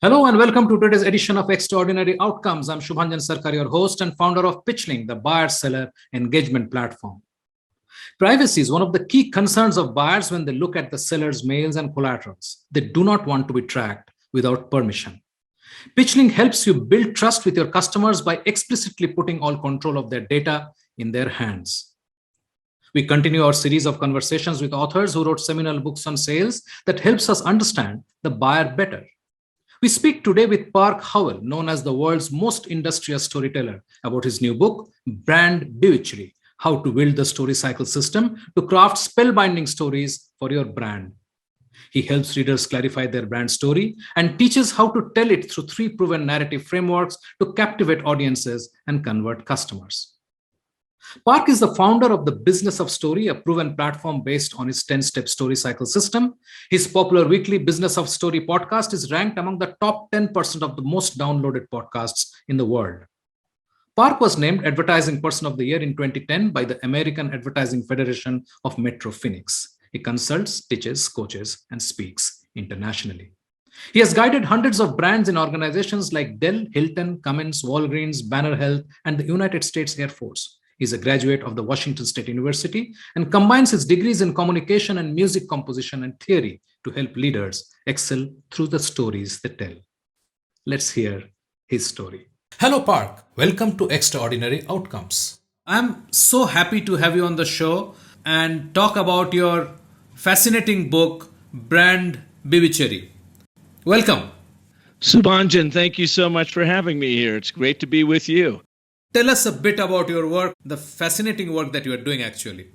Hello and welcome to today's edition of Extraordinary Outcomes. I'm Shubhanjan Sarkar, your host and founder of Pitchling, the buyer-seller engagement platform. Privacy is one of the key concerns of buyers when they look at the seller's mails and collaterals. They do not want to be tracked without permission. Pitchling helps you build trust with your customers by explicitly putting all control of their data in their hands. We continue our series of conversations with authors who wrote seminal books on sales that helps us understand the buyer better. We speak today with Park Howell, known as the world's most industrious storyteller, about his new book, Brand Bewitchery: How to Build the Story Cycle System to Craft Spellbinding Stories for Your Brand. He helps readers clarify their brand story and teaches how to tell it through 3 proven narrative frameworks to captivate audiences and convert customers. Park is the founder of the Business of Story, a proven platform based on his 10-step story cycle system. His popular weekly Business of Story podcast is ranked among the top 10% of the most downloaded podcasts in the world. Park was named Advertising Person of the Year in 2010 by the American Advertising Federation of Metro Phoenix. He consults, teaches, coaches, and speaks internationally. He has guided hundreds of brands in organizations like Dell, Hilton, Cummins, Walgreens, Banner Health, and the United States Air Force. He's a graduate of the Washington State University and combines his degrees in communication and music composition and theory to help leaders excel through the stories they tell. Let's hear his story. Hello, Park. Welcome to Extraordinary Outcomes. I'm so happy to have you on the show and talk about your fascinating book, Brand Bewitchery. Welcome. Subhanjan, thank you so much for having me here. It's great to be with you. Tell us a bit about your work, the fascinating work that you are doing actually.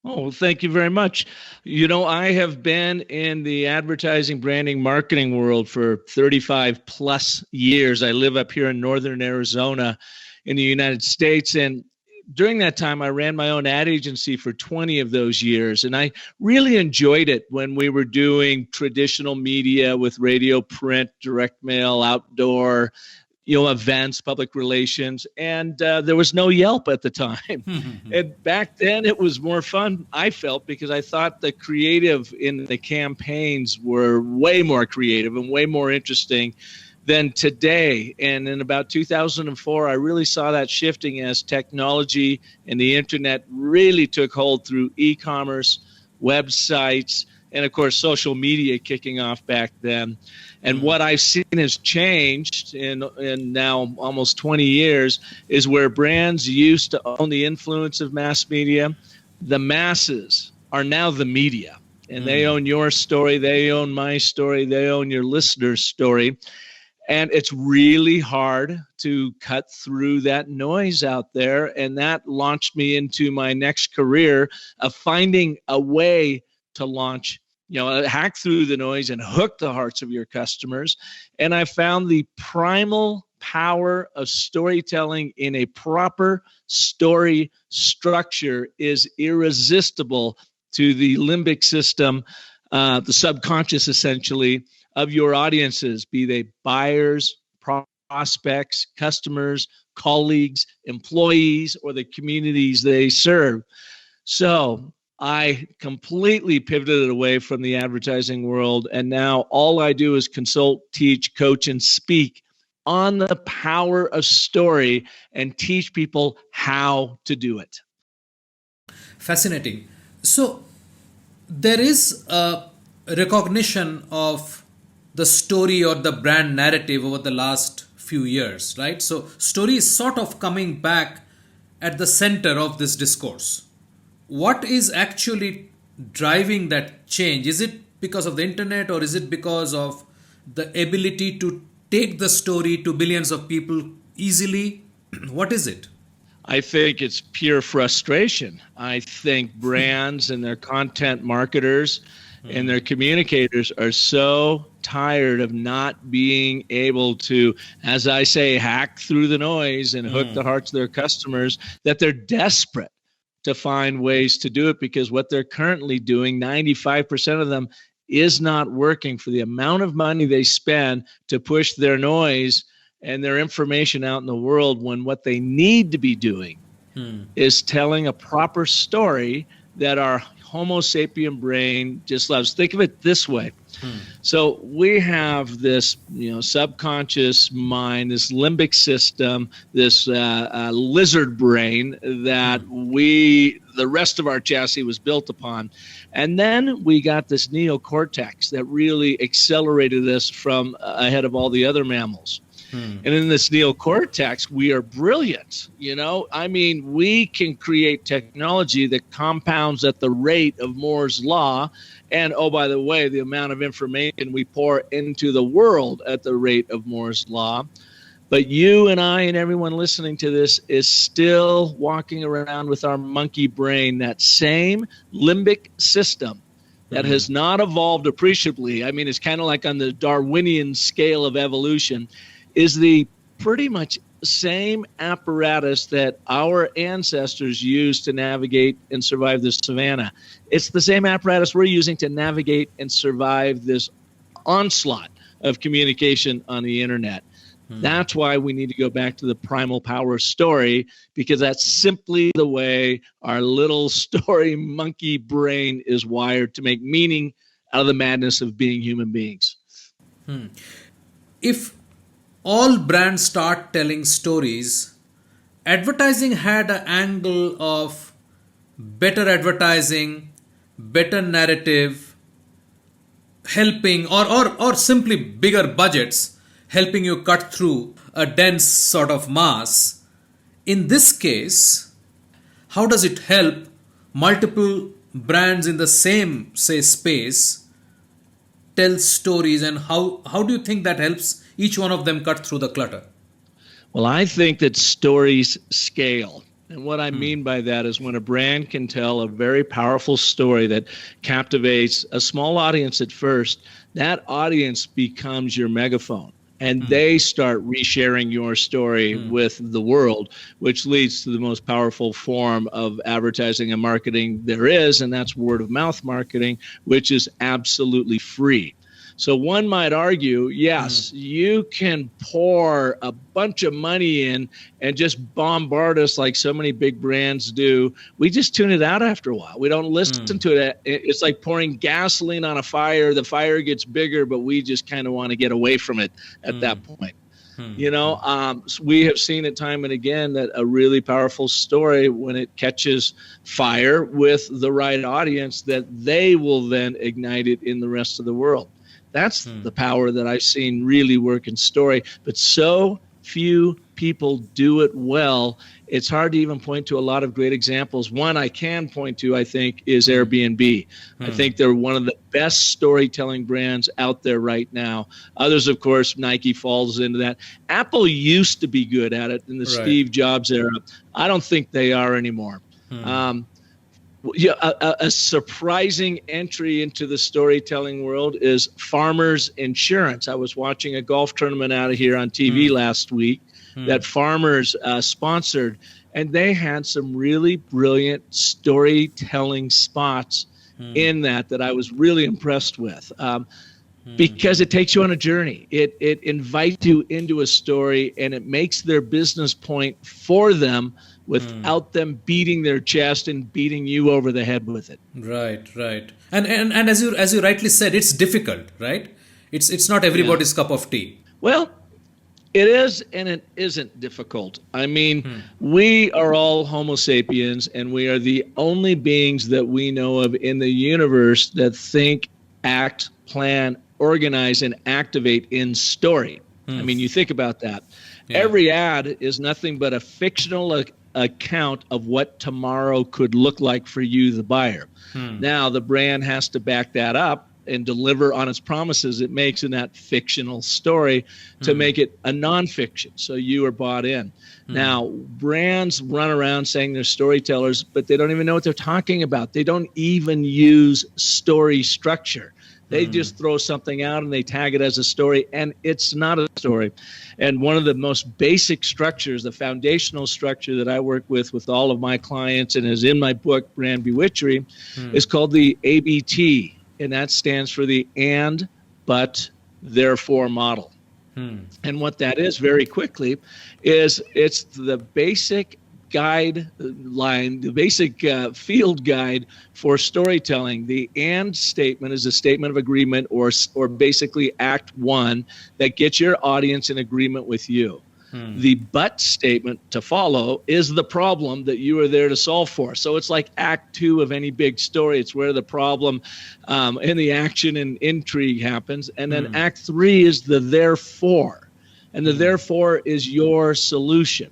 Oh, thank you very much. You know, I have been in the advertising, branding, marketing world for 35 plus years. I live up here in northern Arizona in the United States. And during that time, I ran my own ad agency for 20 of those years. And I really enjoyed it when we were doing traditional media with radio, print, direct mail, outdoor, events, public relations, and there was no Yelp at the time. And back then it was more fun, I felt, because I thought the creative in the campaigns were way more creative and way more interesting than today. And in about 2004, I really saw that shifting as technology and the internet really took hold through e-commerce, websites, and of course, social media kicking off back then. And what I've seen has changed in now almost 20 years is where brands used to own the influence of mass media. The masses are now the media, and they own your story. They own my story. They own your listener's story. And it's really hard to cut through that noise out there. And that launched me into my next career of finding a way to launch, hack through the noise and hook the hearts of your customers. And I found the primal power of storytelling in a proper story structure is irresistible to the limbic system, the subconscious essentially, of your audiences, be they buyers, prospects, customers, colleagues, employees, or the communities they serve. So I completely pivoted away from the advertising world, and now all I do is consult, teach, coach, and speak on the power of story and teach people how to do it. Fascinating. So there is a recognition of the story or the brand narrative over the last few years, right? So story is sort of coming back at the center of this discourse. What is actually driving that change? Is it because of the internet, or is it because of the ability to take the story to billions of people easily? What is it? I think it's pure frustration. I think brands and their content marketers and their communicators are so tired of not being able to, as I say, hack through the noise and hook the hearts of their customers, that they're desperate to find ways to do it, because what they're currently doing, 95% of them, is not working for the amount of money they spend to push their noise and their information out in the world, when what they need to be doing is telling a proper story that our Homo sapien brain just loves. Think of it this way. So we have this, subconscious mind, this limbic system, this lizard brain that the rest of our chassis was built upon. And then we got this neocortex that really accelerated us from ahead of all the other mammals. And in this neocortex, we are brilliant. We can create technology that compounds at the rate of Moore's law. And, oh, by the way, the amount of information we pour into the world at the rate of Moore's law. But you and I and everyone listening to this is still walking around with our monkey brain, that same limbic system that has not evolved appreciably. I mean, it's kind of like on the Darwinian scale of evolution, is the pretty much same apparatus that our ancestors used to navigate and survive the savannah. It's the same apparatus we're using to navigate and survive this onslaught of communication on the internet. That's why we need to go back to the primal power story, because that's simply the way our little story monkey brain is wired to make meaning out of the madness of being human beings. If all brands start telling stories, advertising had an angle of better advertising, better narrative, helping or simply bigger budgets, helping you cut through a dense sort of mass. In this case, how does it help multiple brands in the same, say, space tell stories, and how do you think that helps each one of them cut through the clutter? Well, I think that stories scale. And what I mean by that is when a brand can tell a very powerful story that captivates a small audience at first, that audience becomes your megaphone. And they start resharing your story with the world, which leads to the most powerful form of advertising and marketing there is, and that's word of mouth marketing, which is absolutely free. So one might argue, yes, you can pour a bunch of money in and just bombard us like so many big brands do. We just tune it out after a while. We don't listen to it. It's like pouring gasoline on a fire. The fire gets bigger, but we just kind of want to get away from it at that point. So we have seen it time and again that a really powerful story, when it catches fire with the right audience, that they will then ignite it in the rest of the world. That's the power that I've seen really work in story. But so few people do it well. It's hard to even point to a lot of great examples. One I can point to, I think, is Airbnb. I think they're one of the best storytelling brands out there right now. Others, of course, Nike falls into that. Apple used to be good at it in the Steve Jobs era. I don't think they are anymore. A surprising entry into the storytelling world is Farmers Insurance. I was watching a golf tournament out of here on TV last week that Farmers sponsored, and they had some really brilliant storytelling spots in that I was really impressed with. Because it takes you on a journey. It invites you into a story, and it makes their business point for them without them beating their chest and beating you over the head with it. Right. And as you rightly said, it's difficult, right? It's not everybody's cup of tea. Well, it is and it isn't difficult. I mean, we are all Homo sapiens, and we are the only beings that we know of in the universe that think, act, plan, organize, and activate in story. I mean, you think about that. Every ad is nothing but a fictional account of what tomorrow could look like for you, the buyer. Now, the brand has to back that up and deliver on its promises it makes in that fictional story to make it a nonfiction, so you are bought in. Now, brands run around saying they're storytellers, but they don't even know what they're talking about. They don't even use story structure. They just throw something out and they tag it as a story, and it's not a story. And one of the most basic structures, the foundational structure that I work with all of my clients and is in my book, Brand Bewitchery, is called the ABT, and that stands for the and, but, therefore model. And what that is, very quickly, is it's the basic guideline, the basic field guide for storytelling. The and statement is a statement of agreement, or basically act one, that gets your audience in agreement with you. The but statement to follow is the problem that you are there to solve for. So it's like act two of any big story. It's where the problem and the action and intrigue happens. And then act three is the therefore. And the therefore is your solution.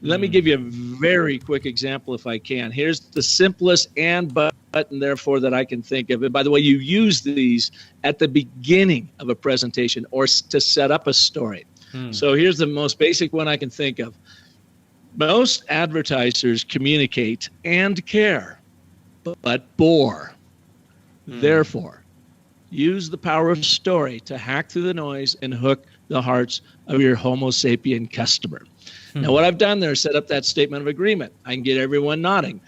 Let me give you a very quick example if I can. Here's the simplest and but and therefore that I can think of. And by the way, you use these at the beginning of a presentation or to set up a story. So here's the most basic one I can think of. Most advertisers communicate and care, but bore. Therefore, use the power of story to hack through the noise and hook the hearts of your Homo sapien customer. Now, what I've done there is set up that statement of agreement. I can get everyone nodding.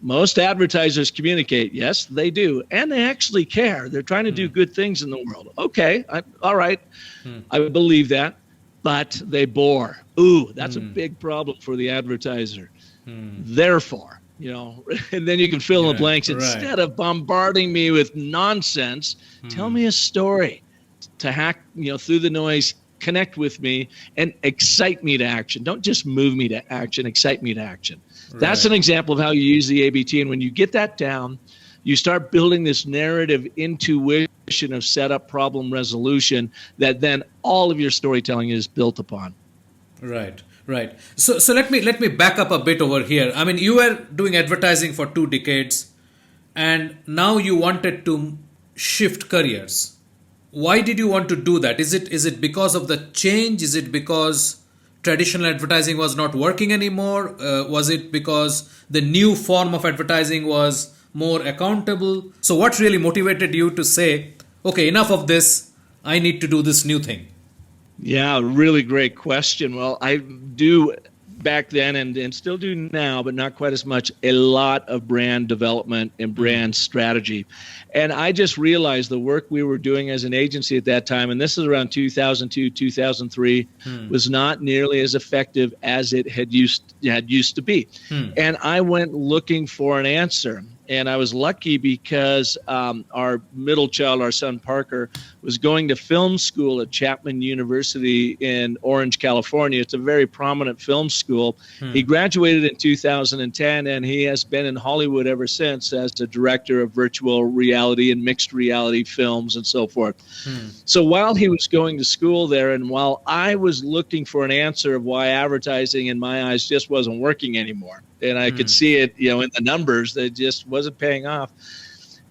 Most advertisers communicate. Yes, they do. And they actually care. They're trying to do good things in the world. Okay, all right. I believe that. But they bore. Ooh, that's a big problem for the advertiser. Therefore, and then you can fill in the blanks. Instead of bombarding me with nonsense, tell me a story to hack, through the noise, connect with me, and excite me to action. Don't just move me to action, excite me to action. That's an example of how you use the ABT. And when you get that down, you start building this narrative intuition of setup, problem, resolution that then all of your storytelling is built upon. Right. So let me back up a bit over here. I mean, you were doing advertising for 2 decades, and now you wanted to shift careers. Why did you want to do that? Is it because of the change? Is it because traditional advertising was not working anymore? Was it because the new form of advertising was more accountable? So what really motivated you to say, okay, enough of this, I need to do this new thing? Yeah, really great question. Well, I do back then and still do now, but not quite as much, a lot of brand development and brand strategy. And I just realized the work we were doing as an agency at that time, and this is around 2002, 2003, was not nearly as effective as it had used to be. And I went looking for an answer. And I was lucky because our middle child, our son Parker, was going to film school at Chapman University in Orange, California. It's a very prominent film school. He graduated in 2010, and he has been in Hollywood ever since as a director of virtual reality and mixed reality films and so forth. So while he was going to school there, and while I was looking for an answer of why advertising in my eyes just wasn't working anymore, and I could see it, in the numbers that just wasn't paying off,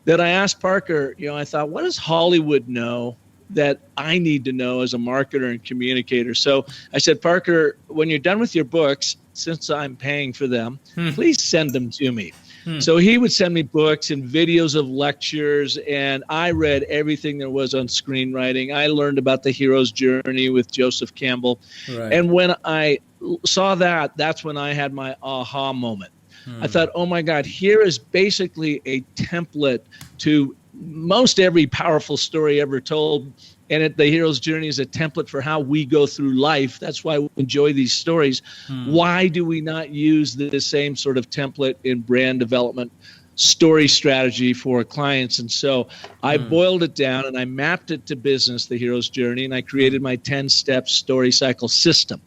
that I asked Parker, I thought, what does Hollywood know that I need to know as a marketer and communicator? So I said, Parker, when you're done with your books, since I'm paying for them, please send them to me. So he would send me books and videos of lectures, and I read everything there was on screenwriting. I learned about the hero's journey with Joseph Campbell. And when I saw that, that's when I had my aha moment. I thought, oh my God, here is basically a template to most every powerful story ever told. And the hero's journey is a template for how we go through life. That's why we enjoy these stories. Why do we not use the same sort of template in brand development story strategy for clients? And so I boiled it down and I mapped it to business, the hero's journey, and I created my 10-step story cycle system.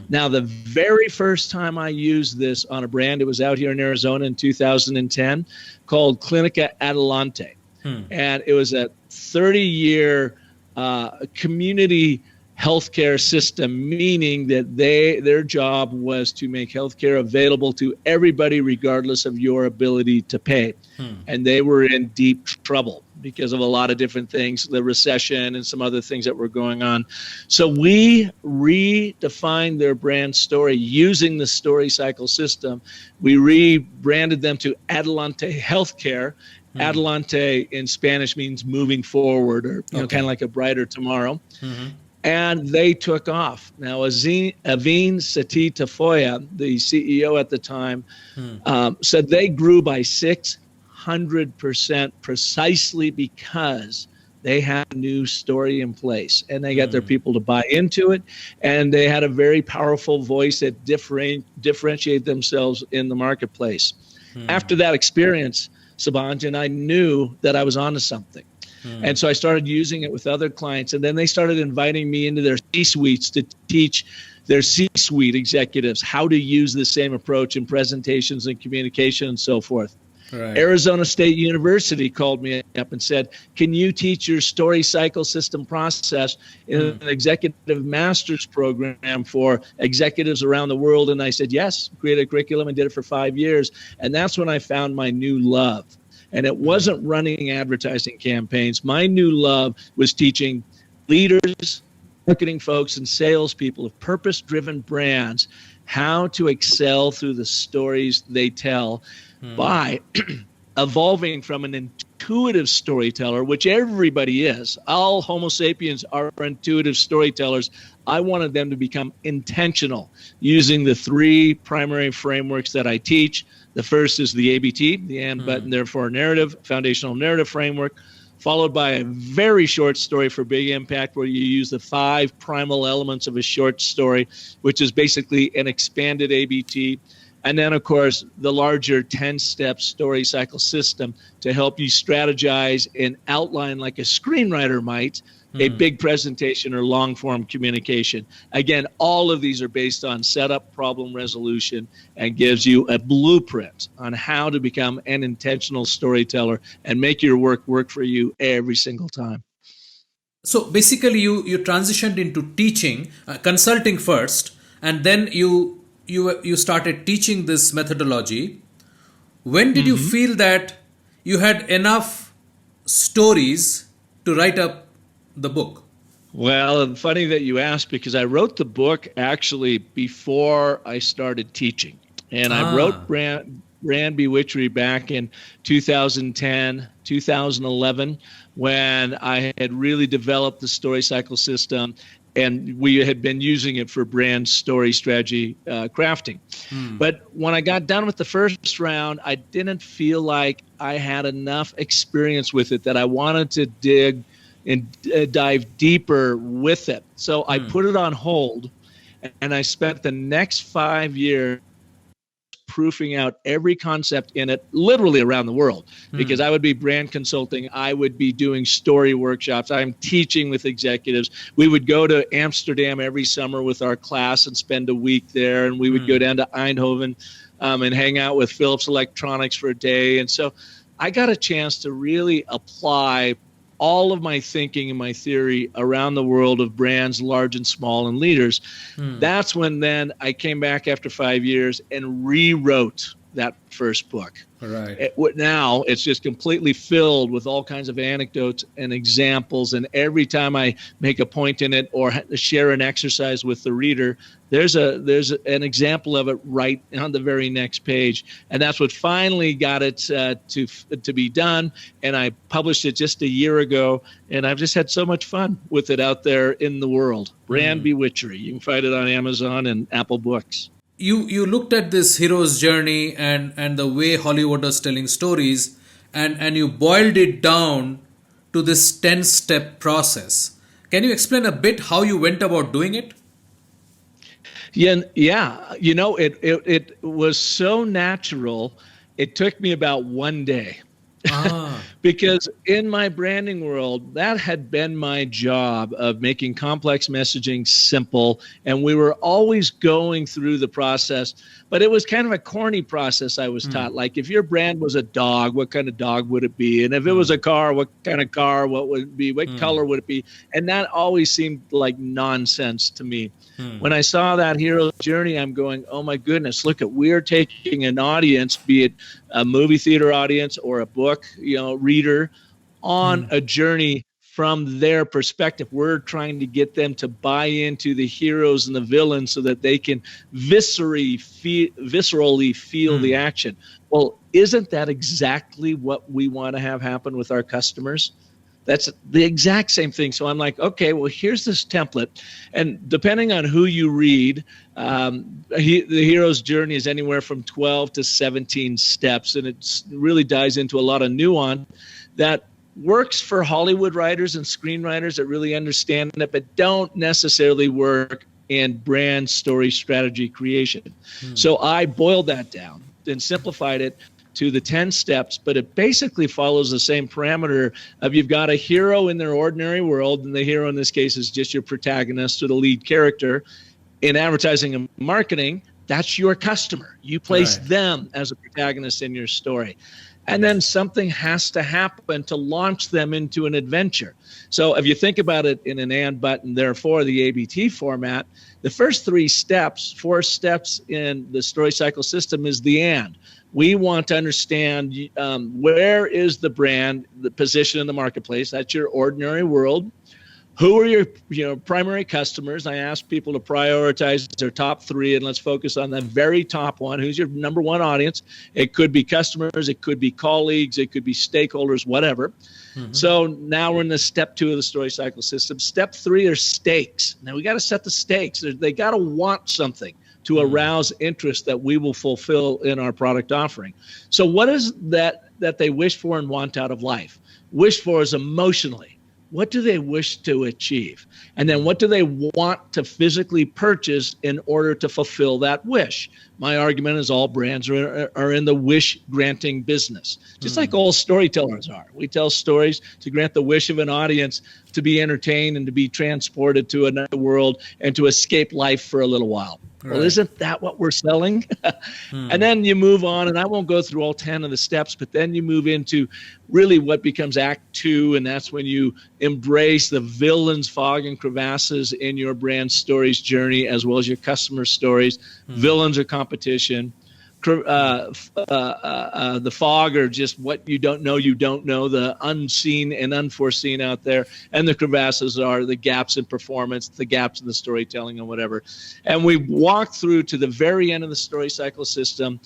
Now, the very first time I used this on a brand, it was out here in Arizona in 2010, called Clinica Adelante. And it was a 30-year community healthcare system, meaning that their job was to make healthcare available to everybody regardless of your ability to pay. And they were in deep trouble because of a lot of different things, the recession and some other things that were going on. So we redefined their brand story using the story cycle system. We rebranded them to Adelante Healthcare. Adelante in Spanish means moving forward, or kind of like a brighter tomorrow. And they took off. Now, Aveen Sethi Tafoya, the CEO at the time, said they grew by 600% precisely because they had a new story in place, and they got their people to buy into it, and they had a very powerful voice that differentiate themselves in the marketplace. After that experience, Subhanjan, I knew that I was onto something. And so I started using it with other clients, and then they started inviting me into their C-suites to teach their C-suite executives how to use the same approach in presentations and communication and so forth. Right. Arizona State University called me up and said, can you teach your story cycle system process in an executive master's program for executives around the world? And I said, yes, created a curriculum and did it for 5 years. And that's when I found my new love. And it wasn't running advertising campaigns. My new love was teaching leaders, marketing folks, and salespeople of purpose-driven brands how to excel through the stories they tell by evolving from an intuitive storyteller, which everybody is. All Homo sapiens are intuitive storytellers. I wanted them to become intentional using the 3 primary frameworks that I teach. The first is the ABT, the and, but, and therefore narrative, foundational narrative framework, followed by a very short story for big impact, where you use the 5 primal elements of a short story, which is basically an expanded ABT. And then, of course, the larger 10-step story cycle system to help you strategize and outline, like a screenwriter might, a big presentation or long-form communication. Again, all of these are based on setup, problem resolution, and gives you a blueprint on how to become an intentional storyteller and make your work for you every single time. So basically, you transitioned into teaching, consulting first, and then you started teaching this methodology. When did you feel that you had enough stories to write up the book? Well, funny that you asked, because I wrote the book actually before I started teaching. And I wrote Brand Bewitchery back in 2010, 2011, when I had really developed the story cycle system, and we had been using it for brand story strategy crafting. But when I got done with the first round, I didn't feel like I had enough experience with it that I wanted to dig and dive deeper with it. So I put it on hold, and I spent the next 5 years proofing out every concept in it, literally around the world, because I would be brand consulting. I would be doing story workshops. I'm teaching with executives. We would go to Amsterdam every summer with our class and spend a week there. And we would go down to Eindhoven and hang out with Philips Electronics for a day. And so I got a chance to really apply all of my thinking and my theory around the world of brands, large and small, and leaders. That's when then I came back after 5 years and rewrote that first book. Right. Now it's just completely filled with all kinds of anecdotes and examples. And every time I make a point in it or share an exercise with the reader, there's an example of it right on the very next page. And that's what finally got it to be done. And I published it just a year ago. And I've just had so much fun with it out there in the world. Brand Bewitchery. You can find it on Amazon and Apple Books. You looked at this hero's journey and the way Hollywood was telling stories, and you boiled it down to this 10-step process. Can you explain a bit how you went about doing it? Yeah. You know, it was so natural. It took me about 1 day. Because in my branding world, that had been my job of making complex messaging simple. And we were always going through the process, but it was kind of a corny process I was taught. Like, if your brand was a dog, what kind of dog would it be? And if it was a car, what kind of car, what would it be? What color would it be? And that always seemed like nonsense to me. When I saw that hero's journey, I'm going, oh my goodness, look at, we're taking an audience, be it a movie theater audience or a book, reader, on a journey from their perspective. We're trying to get them to buy into the heroes and the villains so that they can viscerally feel the action. Well, isn't that exactly what we want to have happen with our customers? That's the exact same thing. So I'm like, okay, well, here's this template. And depending on who you read, the hero's journey is anywhere from 12 to 17 steps. And it really dives into a lot of nuance that works for Hollywood writers and screenwriters that really understand it, but don't necessarily work in brand story strategy creation. So I boiled that down and simplified it to the 10 steps, but it basically follows the same parameter of you've got a hero in their ordinary world, and the hero in this case is just your protagonist or the lead character. In advertising and marketing, that's your customer. You place them as a protagonist in your story. And then something has to happen to launch them into an adventure. So if you think about it in an and, but, and therefore, the ABT format, the first 4 steps in the story cycle system is the and. We want to understand where is the brand, the position in the marketplace. That's your ordinary world. Who are your primary customers? I ask people to prioritize their top 3, and let's focus on the very top one. Who's your number 1 audience? It could be customers, it could be colleagues, it could be stakeholders, whatever. So now we're in the step 2 of the story cycle system. Step 3 are stakes. Now we got to set the stakes. They got to want something to arouse interest that we will fulfill in our product offering. So what is that they wish for and want out of life? Wish for is emotionally. What do they wish to achieve? And then what do they want to physically purchase in order to fulfill that wish? My argument is all brands are in the wish granting business, just like all storytellers are. We tell stories to grant the wish of an audience to be entertained and to be transported to another world and to escape life for a little while. Well, isn't that what we're selling? And then you move on, and I won't go through all 10 of the steps, but then you move into really what becomes Act 2, and that's when you embrace the villains, fog, and crevasses in your brand stories journey, as well as your customer stories. Villains are competition. The fog are just what you don't know, the unseen and unforeseen out there. And the crevasses are the gaps in performance, the gaps in the storytelling and whatever. And we walk through to the very end of the story cycle system.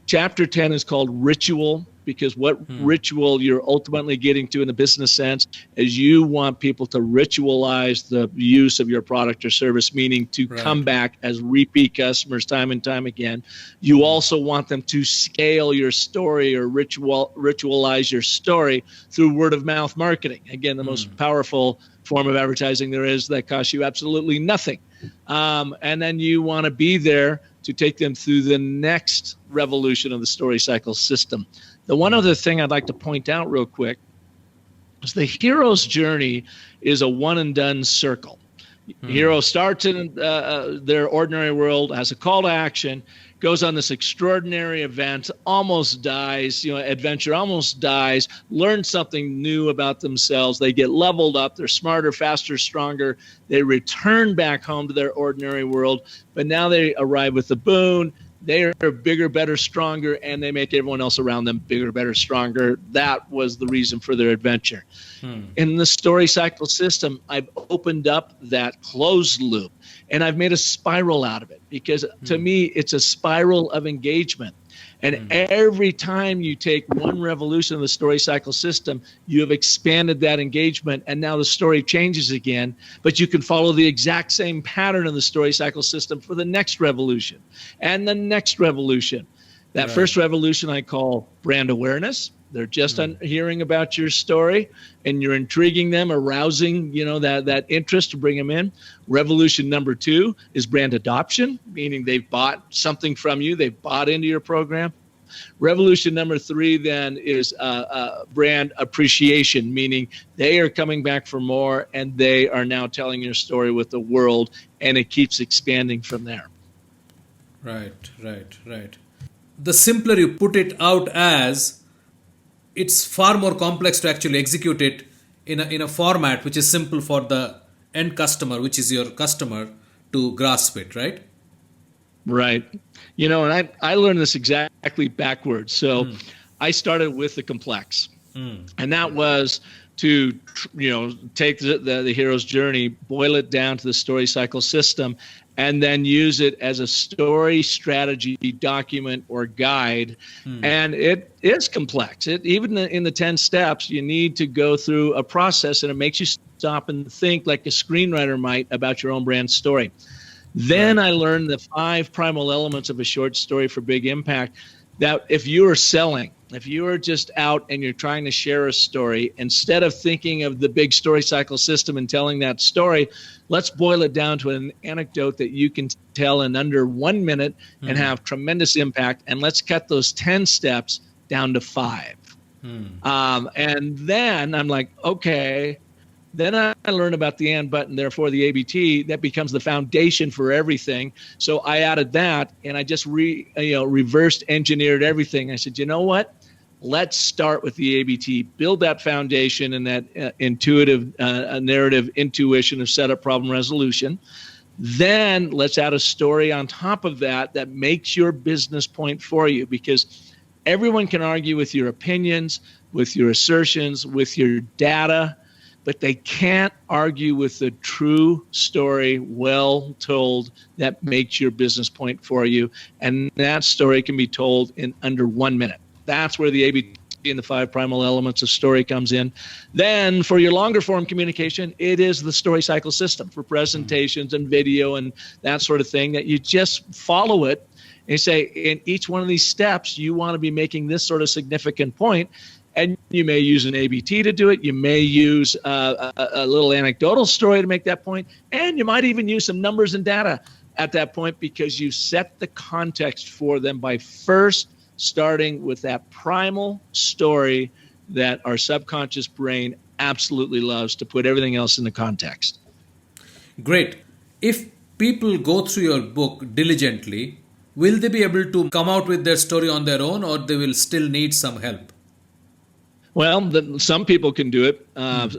Chapter 10 is called Ritual, because what ritual you're ultimately getting to in the business sense is you want people to ritualize the use of your product or service, meaning to come back as repeat customers time and time again. You also want them to scale your story or ritualize your story through word of mouth marketing. Again, the most powerful form of advertising there is that costs you absolutely nothing. And then you want to be there to take them through the next revolution of the story cycle system. The one other thing I'd like to point out real quick is the hero's journey is a one and done circle. Hero starts in their ordinary world, has a call to action, goes on this extraordinary event, almost dies, adventure, almost dies, learns something new about themselves. They get leveled up. They're smarter, faster, stronger. They return back home to their ordinary world, but now they arrive with the boon. They are bigger, better, stronger, and they make everyone else around them bigger, better, stronger. That was the reason for their adventure. In the story cycle system, I've opened up that closed loop, and I've made a spiral out of it, because to me, it's a spiral of engagement. And every time you take one revolution of the story cycle system, you have expanded that engagement, and now the story changes again, but you can follow the exact same pattern of the story cycle system for the next revolution and the next revolution. That first revolution I call brand awareness. They're just hearing about your story, and you're intriguing them, arousing, that interest to bring them in. Revolution number 2 is brand adoption, meaning they've bought something from you. They've bought into your program. Revolution number 3 then is brand appreciation, meaning they are coming back for more, and they are now telling your story with the world, and it keeps expanding from there. Right. The simpler you put it out as, it's far more complex to actually execute it in a format which is simple for the end customer, which is your customer, to grasp it, right? Right. And I learned this exactly backwards. So I started with the complex, and that was to take the hero's journey, boil it down to the story cycle system, and then use it as a story strategy document or guide. And it is complex. Even in the 10 steps, you need to go through a process, and it makes you stop and think like a screenwriter might about your own brand story. Then I learned the 5 primal elements of a short story for big impact, that if you are selling, if you are just out and you're trying to share a story, instead of thinking of the big story cycle system and telling that story, let's boil it down to an anecdote that you can tell in under 1 minute and have tremendous impact. And let's cut those 10 steps down to 5. And then I'm like, okay, then I learned about the and, but, and therefore the ABT. That becomes the foundation for everything. So I added that, and I just reversed engineered everything. I said, you know what? Let's start with the ABT, build that foundation and that intuitive narrative intuition of setup, problem, resolution. Then let's add a story on top of that that makes your business point for you, because everyone can argue with your opinions, with your assertions, with your data, but they can't argue with the true story, well told, that makes your business point for you. And that story can be told in under 1 minute. That's where the ABT and the 5 primal elements of story comes in. Then for your longer form communication, it is the story cycle system for presentations and video and that sort of thing, that you just follow it and you say, in each one of these steps, you want to be making this sort of significant point. And you may use an ABT to do it. You may use a little anecdotal story to make that point. And you might even use some numbers and data at that point, because you set the context for them by first starting with that primal story that our subconscious brain absolutely loves to put everything else in the context. Great. If people go through your book diligently, will they be able to come out with their story on their own, or they will still need some help? Well, some people can do it.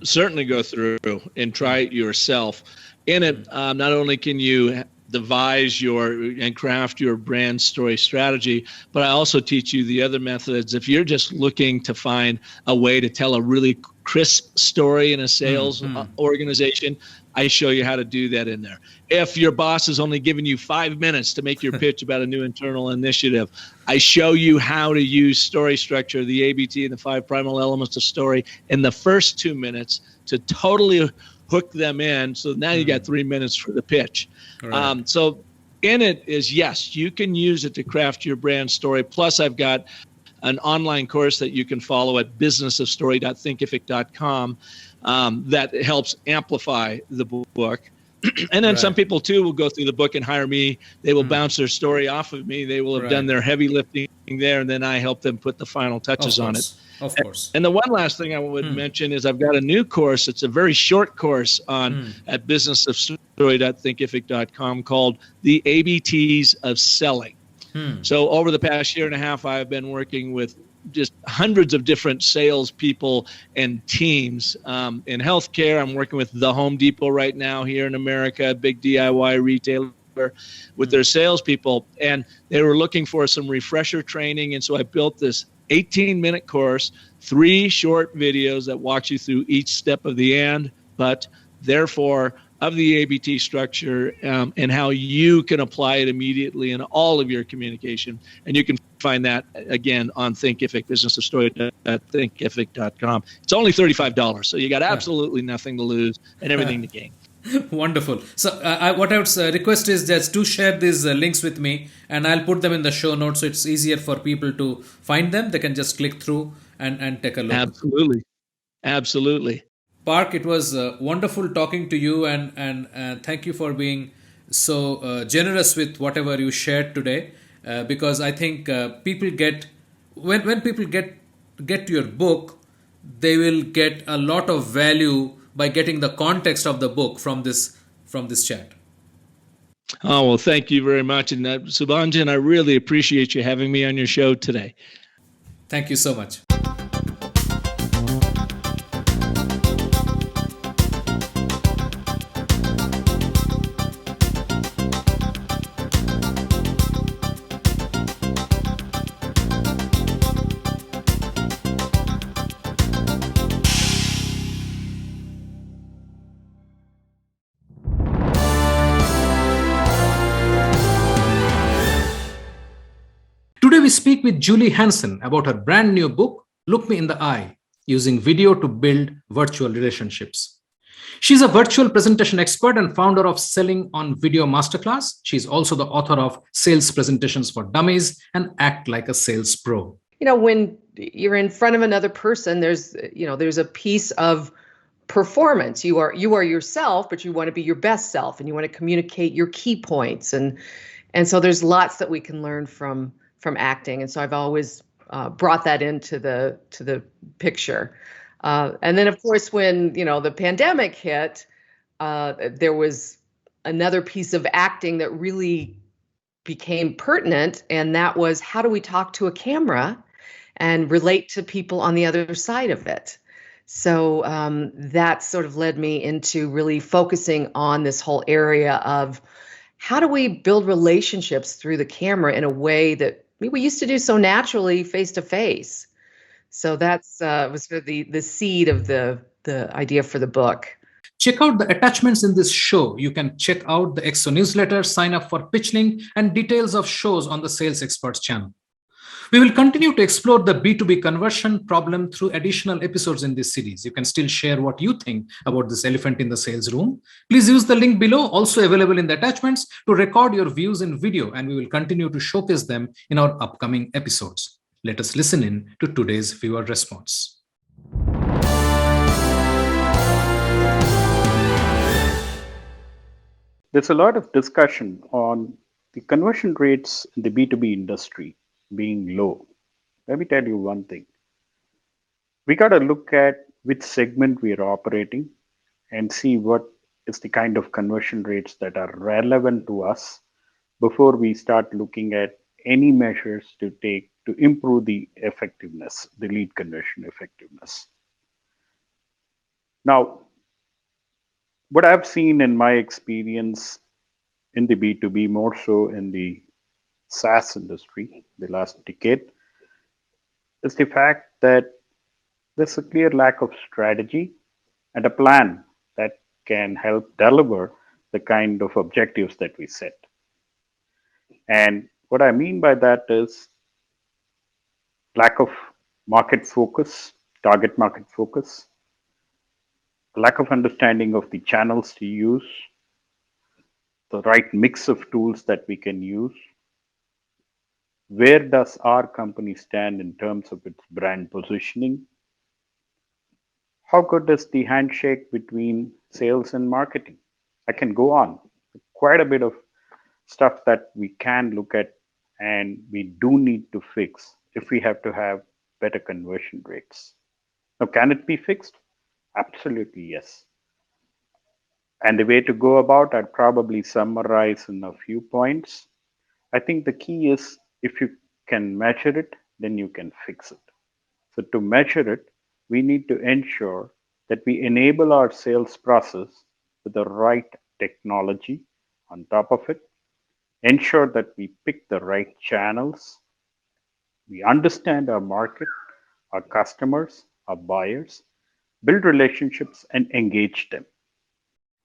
Certainly go through and try it yourself. In it, not only can you devise and craft your brand story strategy, but I also teach you the other methods. If you're just looking to find a way to tell a really crisp story in a sales organization, I show you how to do that in there. If your boss is only giving you 5 minutes to make your pitch about a new internal initiative, I show you how to use story structure, the ABT and the 5 primal elements of story in the first 2 minutes to totally hook them in. So now you got 3 minutes for the pitch. Right. So in it is, yes, you can use it to craft your brand story. Plus I've got an online course that you can follow at businessofstory.thinkific.com that helps amplify the book. And then some people too will go through the book and hire me. They will bounce their story off of me. They will have done their heavy lifting there, and then I help them put the final touches on it. Of course. And the one last thing I would mention is I've got a new course. It's a very short course on at businessofstory.thinkific.com called The ABTs of Selling. So over the past year and a half, I've been working with just hundreds of different salespeople and teams. In healthcare, I'm working with the Home Depot right now here in America, a big DIY retailer, with their salespeople. And they were looking for some refresher training. And so I built this 18-minute course, 3 short videos that walk you through each step of the and, but, therefore, of the ABT structure and how you can apply it immediately in all of your communication. And you can find that, again, on Thinkific, businessofstory.thinkific.com. It's only $35, so you got absolutely nothing to lose and everything to gain. Wonderful. So what I would request is just to share these links with me, and I'll put them in the show notes so it's easier for people to find them. They can just click through and take a look. Absolutely. Park, it was wonderful talking to you, and thank you for being so generous with whatever you shared today, because I think people get, when people get to your book, they will get a lot of value by getting the context of the book from this chat. Oh, well, thank you very much. And Subhanjan, I really appreciate you having me on your show today. Thank you so much. Today we speak with Julie Hansen about her brand new book, Look Me in the Eye, using video to build virtual relationships. She's a virtual presentation expert and founder of Selling on Video Masterclass. She's also the author of Sales Presentations for Dummies and Act Like a Sales Pro. when you're in front of another person, there's a piece of performance. You are yourself, but you want to be your best self, and you want to communicate your key points, and so there's lots that we can learn from acting. And so I've always brought that into the picture. And then, of course, when the pandemic hit, there was another piece of acting that really became pertinent, and that was, how do we talk to a camera and relate to people on the other side of it? So that sort of led me into really focusing on this whole area of how do we build relationships through the camera in a way that we used to do so naturally face to face. So that's was sort of the seed of the idea for the book. Check out the attachments in this show. You can check out the EXO newsletter, sign up for Pitch Link, and details of shows on the Sales Experts channel. We will continue to explore the B2B conversion problem through additional episodes in this series. You can still share what you think about this elephant in the sales room. Please use the link below, also available in the attachments, to record your views in video, and we will continue to showcase them in our upcoming episodes. Let us listen in to today's viewer response. There's a lot of discussion on the conversion rates in the B2B industry being low. Let me tell you one thing. We got to look at which segment we are operating and see what is the kind of conversion rates that are relevant to us before we start looking at any measures to take to improve the effectiveness, the lead conversion effectiveness. Now, what I've seen in my experience in the B2B, more so in the SaaS industry, the last decade, is the fact that there's a clear lack of strategy and a plan that can help deliver the kind of objectives that we set. And what I mean by that is lack of market focus, target market focus, lack of understanding of the channels to use, the right mix of tools that we can use. Where does our company stand in terms of its brand positioning? How good is the handshake between sales and marketing? I can go on. Quite a bit of stuff that we can look at and we do need to fix if we have to have better conversion rates. Now, can it be fixed? Absolutely, yes. And the way to go about, I'd probably summarize in a few points. I think the key is, if you can measure it, then you can fix it. So to measure it, we need to ensure that we enable our sales process with the right technology on top of it, ensure that we pick the right channels, we understand our market, our customers, our buyers, build relationships and engage them.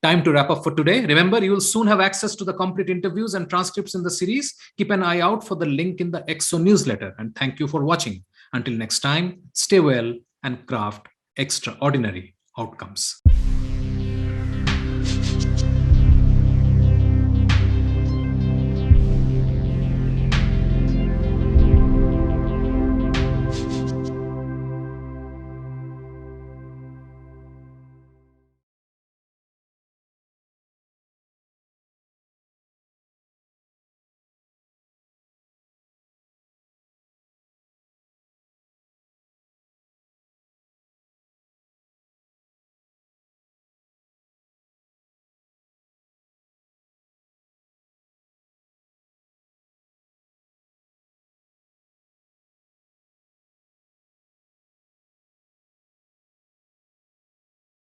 Time to wrap up for today. Remember, you will soon have access to the complete interviews and transcripts in the series. Keep an eye out for the link in the EXO newsletter. And thank you for watching. Until next time, stay well and craft extraordinary outcomes.